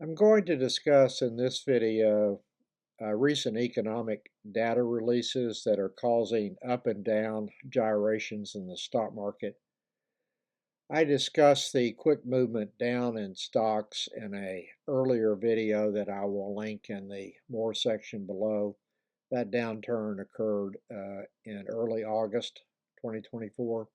I'm going to discuss in this video recent economic data releases that are causing up and down gyrations in the stock market. I discussed the quick movement down in stocks in a earlier video that I will link in the more section below. That downturn occurred in early August 2024.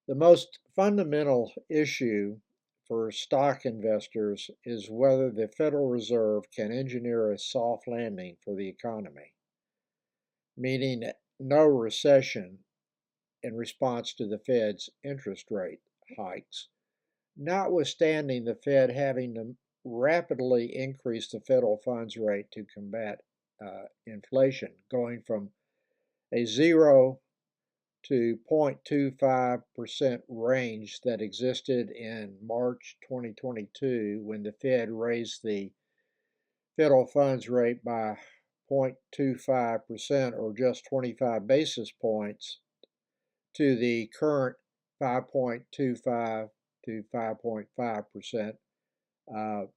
The most fundamental issue for stock investors is whether the Federal Reserve can engineer a soft landing for the economy, meaning no recession in response to the Fed's interest rate hikes, notwithstanding the Fed having to rapidly increase the federal funds rate to combat inflation, going from a 0 to 0.25% range that existed in March 2022 when the Fed raised the federal funds rate by 0.25% or just 25 basis points to the current 5.25 to 5.5%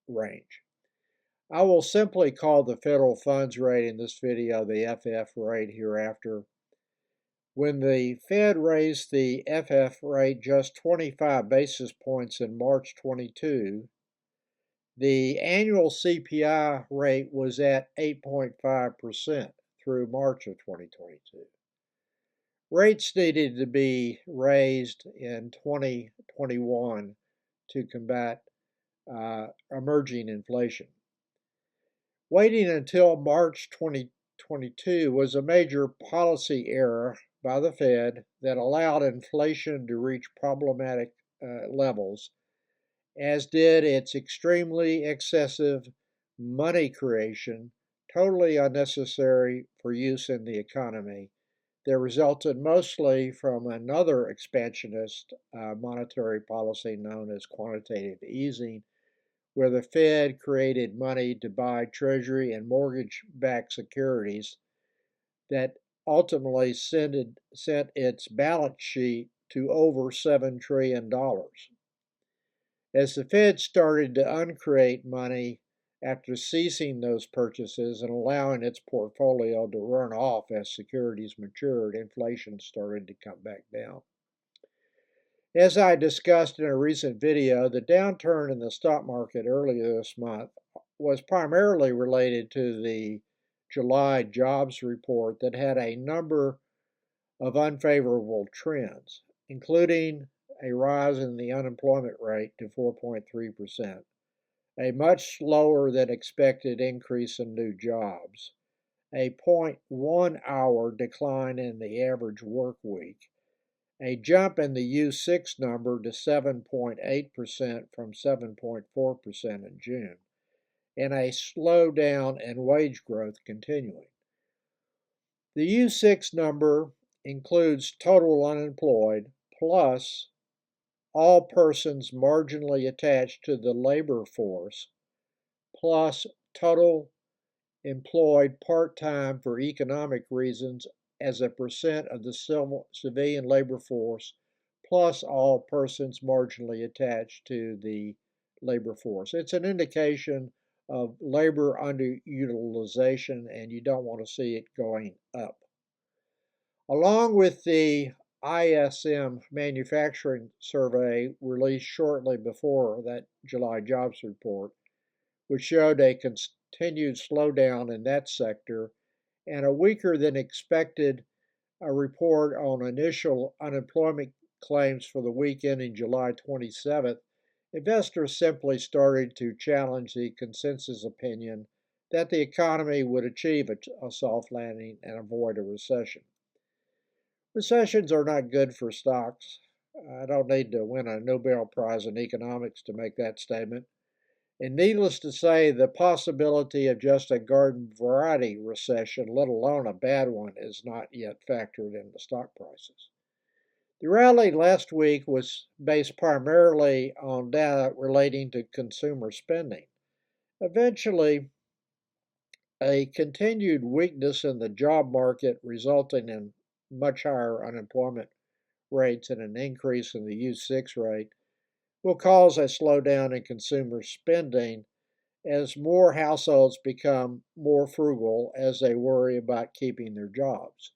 range. I will simply call the federal funds rate in this video the FF rate hereafter. When the Fed raised the FF rate just 25 basis points in March 22, the annual CPI rate was at 8.5% through March of 2022. Rates needed to be raised in 2021 to combat emerging inflation. Waiting until March 2022 was a major policy error by the Fed that allowed inflation to reach problematic levels, as did its extremely excessive money creation, totally unnecessary for use in the economy, that resulted mostly from another expansionist monetary policy known as quantitative easing, where the Fed created money to buy Treasury and mortgage-backed securities that ultimately sent its balance sheet to over $7 trillion. As the Fed started to uncreate money after ceasing those purchases and allowing its portfolio to run off as securities matured, inflation started to come back down. As I discussed in a recent video, the downturn in the stock market earlier this month was primarily related to the July jobs report that had a number of unfavorable trends, including a rise in the unemployment rate to 4.3%, a much slower than expected increase in new jobs, a 0.1 hour decline in the average work week, a jump in the U6 number to 7.8% from 7.4% in June, and a slowdown in wage growth continuing. The U6 number includes total unemployed plus all persons marginally attached to the labor force plus total employed part-time for economic reasons as a percent of the civilian labor force, plus all persons marginally attached to the labor force. It's an indication of labor underutilization, and you don't want to see it going up. Along with the ISM manufacturing survey released shortly before that July jobs report, which showed a continued slowdown in that sector, and a weaker than expected report on initial unemployment claims for the week ending July 27th, investors simply started to challenge the consensus opinion that the economy would achieve a soft landing and avoid a recession. Recessions are not good for stocks. I don't need to win a Nobel Prize in economics to make that statement. And needless to say, the possibility of just a garden variety recession, let alone a bad one, is not yet factored into stock prices. The rally last week was based primarily on data relating to consumer spending. Eventually, a continued weakness in the job market resulting in much higher unemployment rates and an increase in the U6 rate will cause a slowdown in consumer spending as more households become more frugal as they worry about keeping their jobs.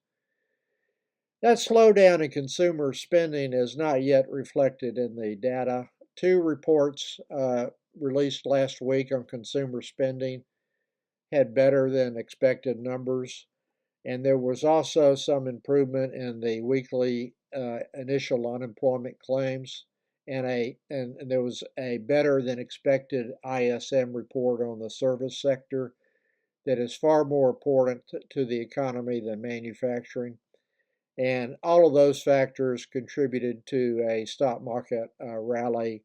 That slowdown in consumer spending is not yet reflected in the data. Two reports released last week on consumer spending had better than expected numbers, and there was also some improvement in the weekly initial unemployment claims, and there was a better than expected ISM report on the service sector that is far more important to the economy than manufacturing. And all of those factors contributed to a stock market rally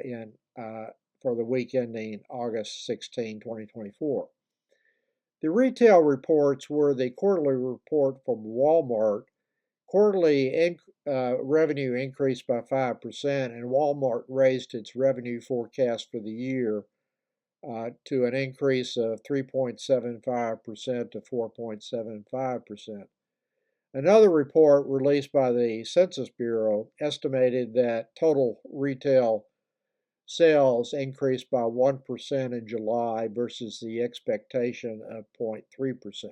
in for the week ending August 16, 2024. The retail reports were the quarterly report from Walmart. Quarterly revenue increased by 5%, and Walmart raised its revenue forecast for the year to an increase of 3.75% to 4.75%. Another report released by the Census Bureau estimated that total retail sales increased by 1% in July versus the expectation of 0.3%.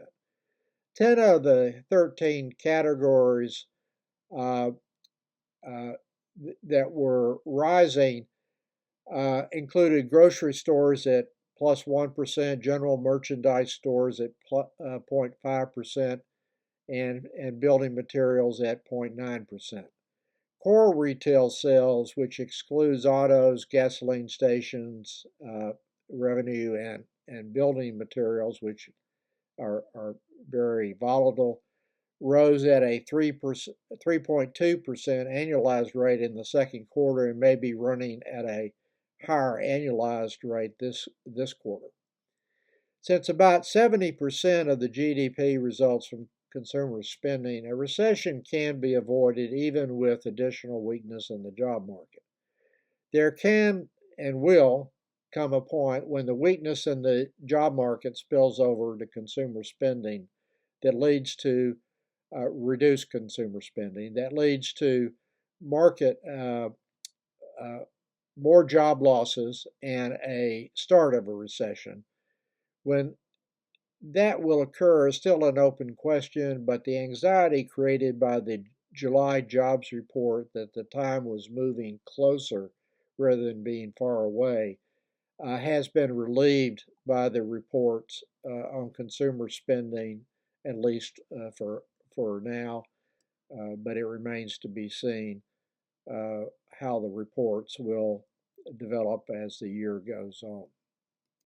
10 of the 13 categories uh, that were rising included grocery stores at plus 1%, general merchandise stores at 0.5%, and building materials at 0.9%. Core retail sales, which excludes autos, gasoline stations, revenue, and building materials, which are very volatile, rose at a 3.2% annualized rate in the second quarter and may be running at a higher annualized rate this quarter. Since about 70% of the GDP results from consumer spending, a recession can be avoided even with additional weakness in the job market. There can and will come a point when the weakness in the job market spills over to consumer spending that leads to reduced consumer spending, that leads to market more job losses and a start of a recession. When that will occur is still an open question, but the anxiety created by the July jobs report that the time was moving closer rather than being far away has been relieved by the reports on consumer spending, at least for now, but it remains to be seen how the reports will develop as the year goes on.